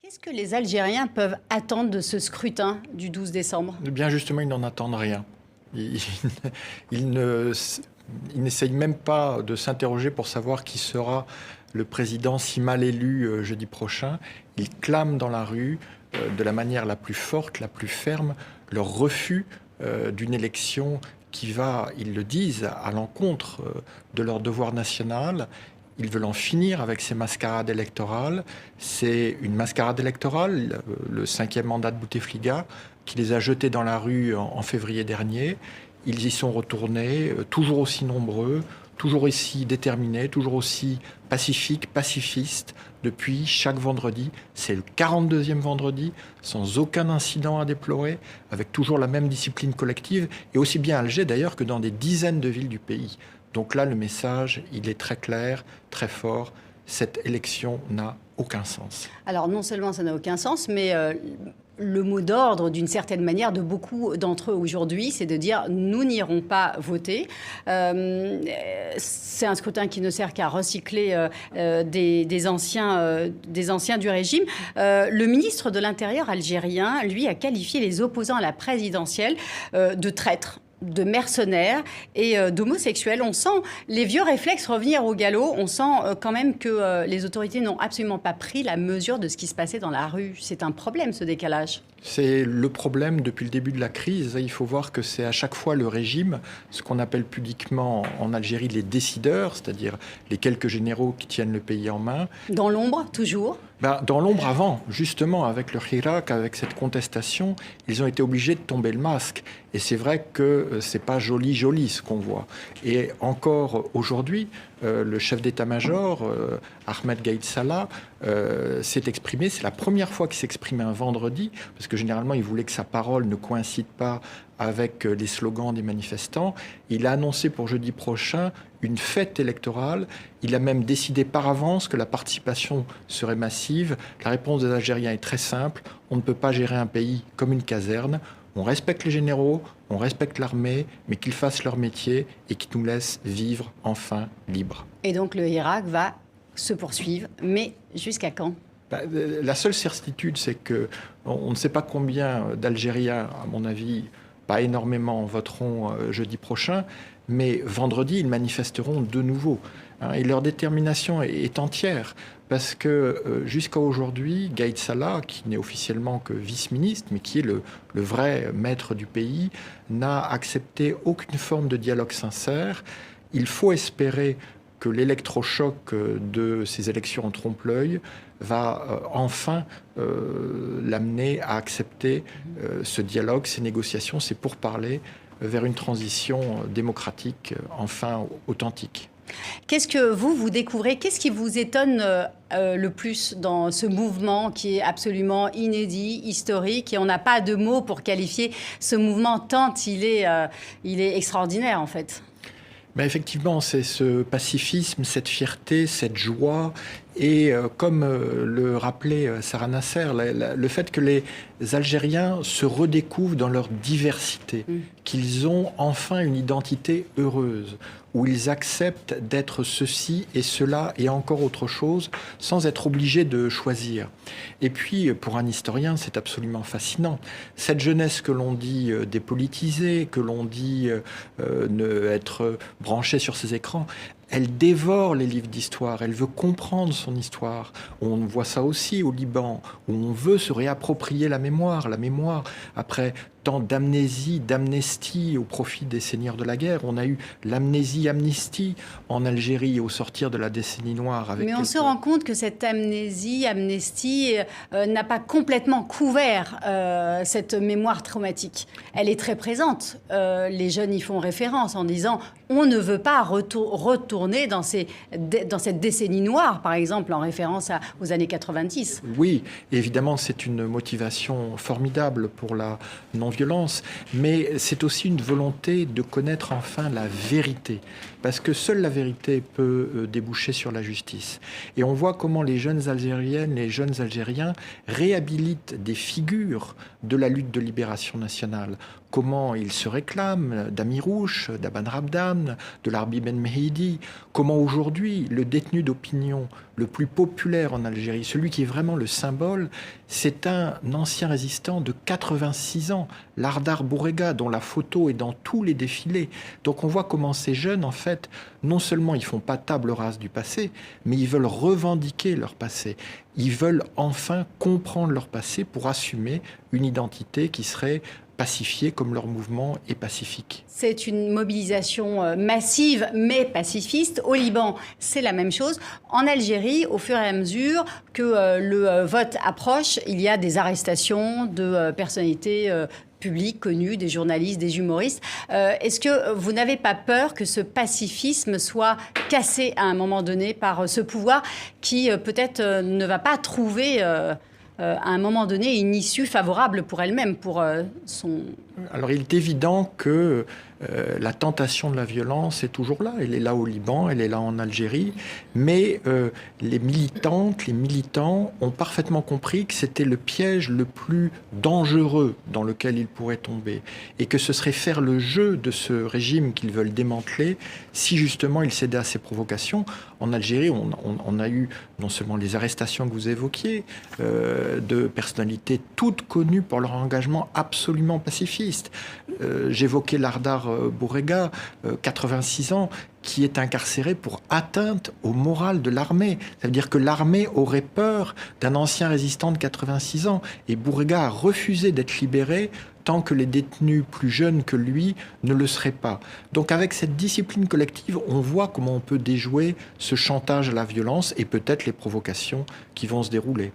Qu'est-ce que les Algériens peuvent attendre de ce scrutin du 12 décembre? Eh bien, justement, ils n'en attendent rien. Ils, ils ne, ils n'essayent même pas de s'interroger pour savoir qui sera le président si mal élu jeudi prochain. Ils clament dans la rue de la manière la plus forte, la plus ferme, leur refus d'une élection qui va, ils le disent, à l'encontre de leur devoir national. Ils veulent en finir avec ces mascarades électorales. C'est une mascarade électorale, le 5e mandat de Bouteflika, qui les a jetés dans la rue en février dernier. Ils y sont retournés, toujours aussi nombreux, toujours aussi déterminés, toujours aussi pacifiques, pacifistes, depuis chaque vendredi. C'est le 42e vendredi, sans aucun incident à déplorer, avec toujours la même discipline collective, et aussi bien à Alger d'ailleurs que dans des dizaines de villes du pays. Donc là, le message, il est très clair, très fort. Cette élection n'a aucun sens. Alors non seulement ça n'a aucun sens, mais le mot d'ordre, d'une certaine manière, de beaucoup d'entre eux aujourd'hui, c'est de dire « nous n'irons pas voter ». C'est un scrutin qui ne sert qu'à recycler des anciens du régime. Le ministre de l'Intérieur algérien, lui, a qualifié les opposants à la présidentielle de traîtres, de mercenaires et d'homosexuels. On sent les vieux réflexes revenir au galop. On sent quand même que les autorités n'ont absolument pas pris la mesure de ce qui se passait dans la rue. C'est un problème, ce décalage. C'est le problème depuis le début de la crise. Il faut voir que c'est à chaque fois le régime, ce qu'on appelle pudiquement en Algérie les décideurs, c'est-à-dire les quelques généraux qui tiennent le pays en main. Dans l'ombre, toujours. Dans l'ombre avant, justement, avec le Hirak, avec cette contestation, ils ont été obligés de tomber le masque. Et c'est vrai que c'est pas joli ce qu'on voit. Et encore aujourd'hui, le chef d'état-major, Ahmed Gaïd Salah, s'est exprimé. C'est la première fois qu'il s'exprime un vendredi, parce que généralement, il voulait que sa parole ne coïncide pas avec les slogans des manifestants. Il a annoncé pour jeudi prochain une fête électorale. Il a même décidé par avance que la participation serait massive. La réponse des Algériens est très simple. On ne peut pas gérer un pays comme une caserne. On respecte les généraux, on respecte l'armée, mais qu'ils fassent leur métier et qu'ils nous laissent vivre enfin libres. Et donc le Hirak va se poursuivre, mais jusqu'à quand ? La seule certitude, c'est qu'on ne sait pas combien d'Algériens, à mon avis, pas énormément, voteront jeudi prochain, mais vendredi, ils manifesteront de nouveau. Et leur détermination est entière, parce que jusqu'à aujourd'hui, Gaïd Salah, qui n'est officiellement que vice-ministre, mais qui est le vrai maître du pays, n'a accepté aucune forme de dialogue sincère. Il faut espérer que l'électrochoc de ces élections en trompe-l'œil va enfin l'amener à accepter ce dialogue, ces négociations, ces pourparlers vers une transition démocratique enfin authentique. Qu'est-ce que vous découvrez? Qu'est-ce qui vous étonne le plus dans ce mouvement qui est absolument inédit, historique, et on n'a pas de mots pour qualifier ce mouvement tant il est extraordinaire en fait? Effectivement, c'est ce pacifisme, cette fierté, cette joie. Et comme le rappelait Sarah Nasser, le fait que les Algériens se redécouvrent dans leur diversité, qu'ils ont enfin une identité heureuse, où ils acceptent d'être ceci et cela et encore autre chose, sans être obligés de choisir. Et puis, pour un historien, c'est absolument fascinant. Cette jeunesse que l'on dit dépolitisée, que l'on dit être branchée sur ses écrans, elle dévore les livres d'histoire, elle veut comprendre son histoire. On voit ça aussi au Liban, où on veut se réapproprier la mémoire après tant d'amnésie, d'amnestie au profit des seigneurs de la guerre. On a eu l'amnésie-amnistie en Algérie au sortir de la décennie noire. Mais on se rend compte que cette amnésie-amnestie n'a pas complètement couvert cette mémoire traumatique. Elle est très présente. Les jeunes y font référence en disant on ne veut pas retourner dans cette décennie noire, par exemple, en référence aux années 90. Oui, évidemment, c'est une motivation formidable pour la non-violence, mais c'est aussi une volonté de connaître enfin la vérité, parce que seule la vérité peut déboucher sur la justice. Et on voit comment les jeunes Algériennes, les jeunes Algériens réhabilitent des figures de la lutte de libération nationale, comment il se réclame d'Amirouche, d'Aban Rabdan, de Larbi Ben Mehidi, comment aujourd'hui le détenu d'opinion le plus populaire en Algérie, celui qui est vraiment le symbole, c'est un ancien résistant de 86 ans, Lardar Bourrega, dont la photo est dans tous les défilés. Donc on voit comment ces jeunes, en fait, non seulement ils font pas table rase du passé, mais ils veulent revendiquer leur passé. Ils veulent enfin comprendre leur passé pour assumer une identité qui serait pacifiée comme leur mouvement est pacifique. C'est une mobilisation massive mais pacifiste. Au Liban, c'est la même chose. En Algérie, au fur et à mesure que le vote approche, il y a des arrestations de personnalités publiques connues, des journalistes, des humoristes. Est-ce que vous n'avez pas peur que ce pacifisme soit cassé à un moment donné par ce pouvoir qui peut-être ne va pas trouver à un moment donné une issue favorable pour elle-même, pour son... Alors il est évident que la tentation de la violence est toujours là. Elle est là au Liban, elle est là en Algérie. Mais les militantes, les militants ont parfaitement compris que c'était le piège le plus dangereux dans lequel ils pourraient tomber. Et que ce serait faire le jeu de ce régime qu'ils veulent démanteler si justement ils cédaient à ces provocations. En Algérie, on a eu non seulement les arrestations que vous évoquiez, de personnalités toutes connues pour leur engagement absolument pacifiste. J'évoquais Lardar Bourrega, 86 ans, qui est incarcéré pour atteinte au moral de l'armée. Ça veut dire que l'armée aurait peur d'un ancien résistant de 86 ans. Et Bourrega a refusé d'être libéré tant que les détenus plus jeunes que lui ne le seraient pas. Donc avec cette discipline collective, on voit comment on peut déjouer ce chantage à la violence et peut-être les provocations qui vont se dérouler.